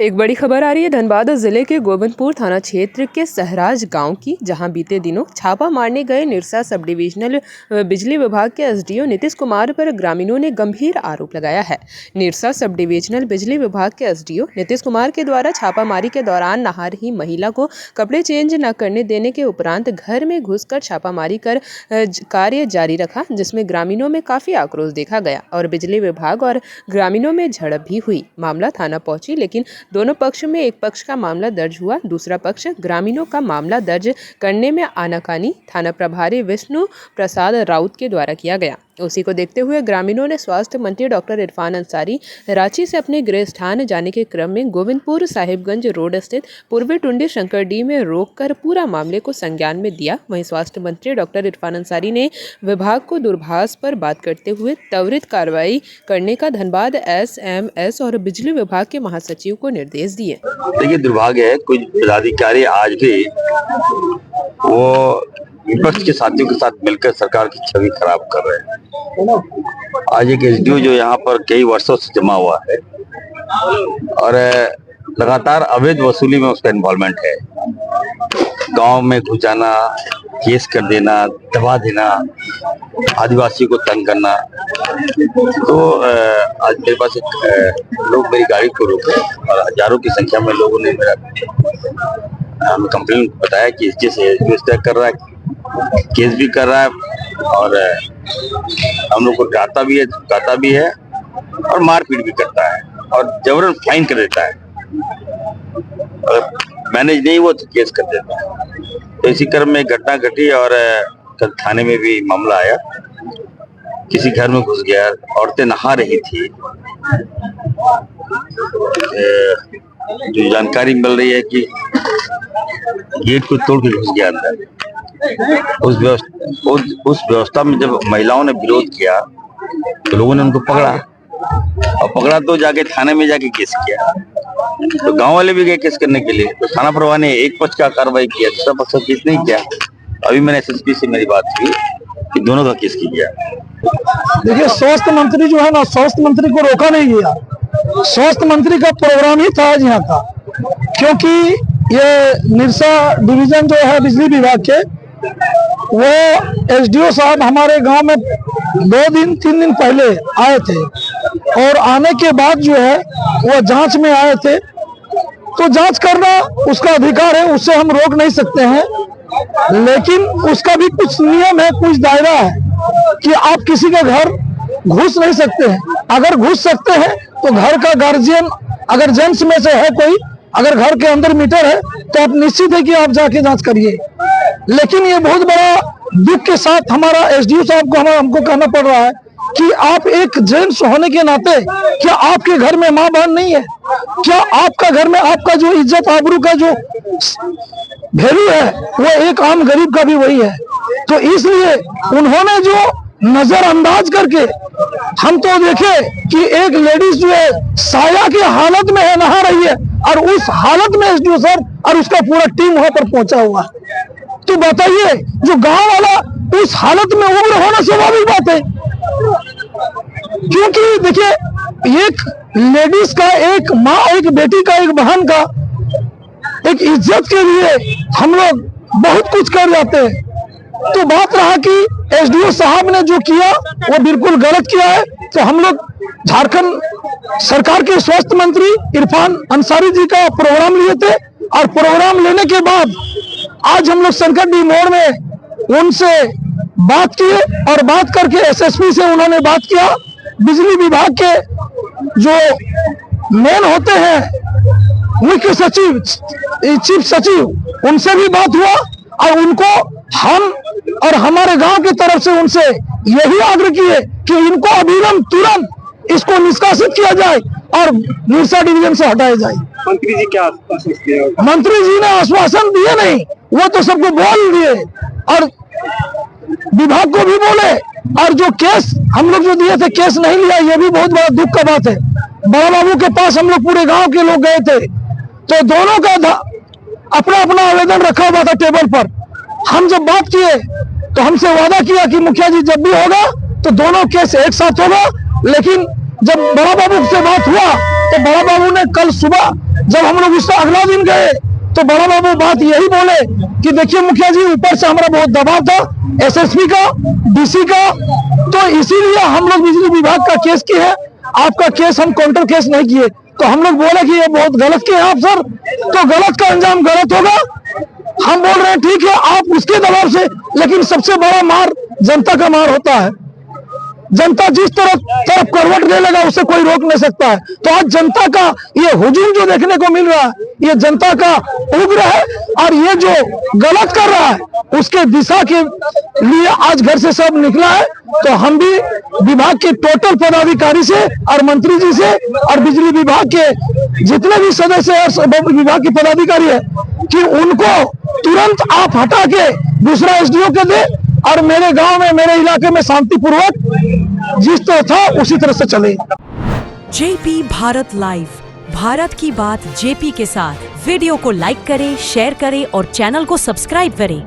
एक बड़ी खबर आ रही है धनबाद जिले के गोविंदपुर थाना क्षेत्र के सहराज गांव की, जहां बीते दिनों छापा मारने गए निरसा सब डिविजनल बिजली विभाग के एसडीओ नीतीश कुमार पर ग्रामीणों ने गंभीर आरोप लगाया है। निरसा सब डिविजनल बिजली विभाग के एसडीओ नीतीश कुमार के द्वारा छापामारी के दौरान नहा रही महिला को कपड़े चेंज न करने देने के उपरांत घर में घुसकर छापामारी कर कार्य जारी रखा, जिसमें ग्रामीणों में काफी आक्रोश देखा गया और बिजली विभाग और ग्रामीणों में झड़प भी हुई। मामला थाना पहुंची, लेकिन दोनों पक्ष में एक पक्ष का मामला दर्ज हुआ, दूसरा पक्ष ग्रामीणों का मामला दर्ज करने में आनाकानी थाना प्रभारी विष्णु प्रसाद राउत के द्वारा किया गया। उसी को देखते हुए ग्रामीणों ने स्वास्थ्य मंत्री डॉक्टर इरफान अंसारी रांची से अपने गृह स्थान जाने के क्रम में गोविंदपुर साहिबगंज रोड स्थित पूर्वी टुंडी शंकरडी में रोककर पूरा मामले को संज्ञान में दिया। वहीं स्वास्थ्य मंत्री डॉक्टर इरफान अंसारी ने विभाग को दूरभाष पर बात करते हुए त्वरित कार्रवाई करने का धनबाद एसएमएस और बिजली विभाग के महासचिव को निर्देश दिए। देखिए, दुर्भाग्य है कुछ पदाधिकारी आज भी वो विपक्ष के साथियों के साथ मिलकर सरकार की छवि खराब कर रहे हैं। आज एक एसडीओ जो यहाँ पर कई वर्षों से जमा हुआ है और लगातार अवैध वसूली में उसका इन्वॉल्वमेंट है। गांव में घुस जाना, केस कर देना, दबा देना, आदिवासी को तंग करना। तो आज मेरे पास लोग मेरी गाड़ी को रोके और हजारों की संख्या में लोगों ने मेरा कंप्लेन बताया कि इस तरह कर रहा है, केस भी कर रहा है और हम लोग को डराता भी है, धमकाता भी है और मारपीट भी करता है और जबरन फाइन कर देता है। अगर मैनेज नहीं हुआ तो केस कर देता है। तो इसी क्रम में घटना घटी और कल थाने में भी मामला आया। किसी घर में घुस गया, औरतें नहा रही थी। जो जानकारी मिल रही है कि गेट को तोड़ के घुस गया अंदर। उस व्यवस्था में जब महिलाओं ने विरोध किया तो लोगों ने उनको पकड़ा और पकड़ा तो जाके थाने में जाके केस किया। तो गांव वाले भी गए केस करने के लिए, तो थाना प्रभारी ने एक पक्ष का कार्रवाई किया, दूसरा पक्ष का केस नहीं किया। अभी मैंने एसएसपी से मेरी बात की कि दोनों का केस किया। देखिए, स्वास्थ्य मंत्री जो है ना, स्वास्थ्य मंत्री को रोका नहीं गया। स्वास्थ्य मंत्री का प्रोग्राम ही था आज यहाँ का, क्योंकि ये निरसा डिवीजन जो है बिजली विभाग के, वो एसडीओ साहब हमारे गांव में 2-3 दिन पहले आए थे और आने के बाद जो है वो जांच में आए थे। तो जांच करना उसका अधिकार है, उससे हम रोक नहीं सकते हैं, लेकिन उसका भी कुछ नियम है, कुछ दायरा है कि आप किसी के घर घुस नहीं सकते हैं। अगर घुस सकते हैं तो घर का गार्जियन, अगर जेंट्स में से है कोई, अगर घर के अंदर मीटर है तो आप निश्चित है कि आप जाके जांच करिए। लेकिन ये बहुत बड़ा दुख के साथ हमारा एसडीओ साहब को हमको कहना पड़ रहा है कि आप एक जेंट्स होने के नाते क्या आपके घर में माँ बहन नहीं है? क्या आपका घर में आपका जो इज्जत आबरू का जो वैल्यू है वो एक आम गरीब का भी वही है? तो इसलिए उन्होंने जो नजरअंदाज करके, हम तो देखे कि एक लेडीज जो है साया की हालत में है, नहा रही है, और उस हालत में एसडीओ सर और उसका पूरा टीम वहां पर पहुंचा हुआ है। तो बताइए, जो गांव वाला उस हालत में उम्र होना स्वाभाविक बात है, क्योंकि देखिए एक लेडीज का, एक माँ, एक बेटी का, एक बहन का, एक इज्जत के लिए हम लोग बहुत कुछ कर जाते हैं। तो बात रहा कि एसडीओ साहब ने जो किया वो बिल्कुल गलत किया है। तो हम लोग झारखंड सरकार के स्वास्थ्य मंत्री इरफान अंसारी जी का प्रोग्राम लिए थे और प्रोग्राम लेने के बाद आज हम लोग शंकरडी मोड़ में उनसे बात किए और बात करके एसएसपी से उन्होंने बात किया। बिजली विभाग के जो मेन होते हैं मुख्य सचिव, चीफ सचिव, उनसे भी बात हुआ और उनको हम और हमारे गांव की तरफ से उनसे यही आग्रह किए कि इनको अविलंब तुरंत इसको निष्कासित किया जाए और निरसा डिवीजन से हटाया जाए। मंत्री जी क्या आश्वासन दिए? मंत्री जी ने आश्वासन दिए नहीं, वो तो सबको बोल दिए और विभाग को भी बोले, और जो केस हम लोग जो दिए थे केस नहीं लिया, ये भी बहुत बड़ा दुख का बात है। बड़ा बाबू के पास हम लोग पूरे गांव के लोग गए थे, तो दोनों का अपना अपना आवेदन रखा हुआ था टेबल पर। हम जब बात किए तो हमसे वादा किया कि मुखिया जी जब भी होगा तो दोनों केस एक साथ होगा, लेकिन जब बड़ा बाबू से बात हुआ तो बड़ा बाबू ने कल सुबह जब हम लोग उससे अगला दिन गए तो बड़ा बाबू बात यही बोले कि देखिए मुखिया जी, ऊपर से हमारा बहुत दबाव था एसएसपी का, डीसी का, तो इसीलिए हम लोग बिजली विभाग का केस किए हैं, आपका केस हम काउंटर केस नहीं किए। तो हम लोग बोले कि ये बहुत गलत किए आप सर, तो गलत का अंजाम गलत होगा। हम बोल रहे हैं ठीक है आप उसके दबाव से, लेकिन सबसे बड़ा मार जनता का मार होता है। जनता जिस तरफ करवट ले लेगा उसे कोई रोक नहीं सकता है। तो आज जनता का ये हुजूम जो देखने को मिल रहा है, ये जनता का उग्र है, और ये जो गलत कर रहा है उसके दिशा के लिए आज घर से सब निकला है। तो हम भी विभाग के टोटल पदाधिकारी से और मंत्री जी से और बिजली विभाग के जितने भी सदस्य और विभाग के पदाधिकारी है कि उनको तुरंत आप हटा के दूसरा एसडीओ के दे, और मेरे गांव में, मेरे इलाके में शांतिपूर्वक जिस तरह था उसी तरह से चले। जेपी भारत लाइव, भारत की बात जेपी के साथ। वीडियो को लाइक करें, शेयर करें और चैनल को सब्सक्राइब करें।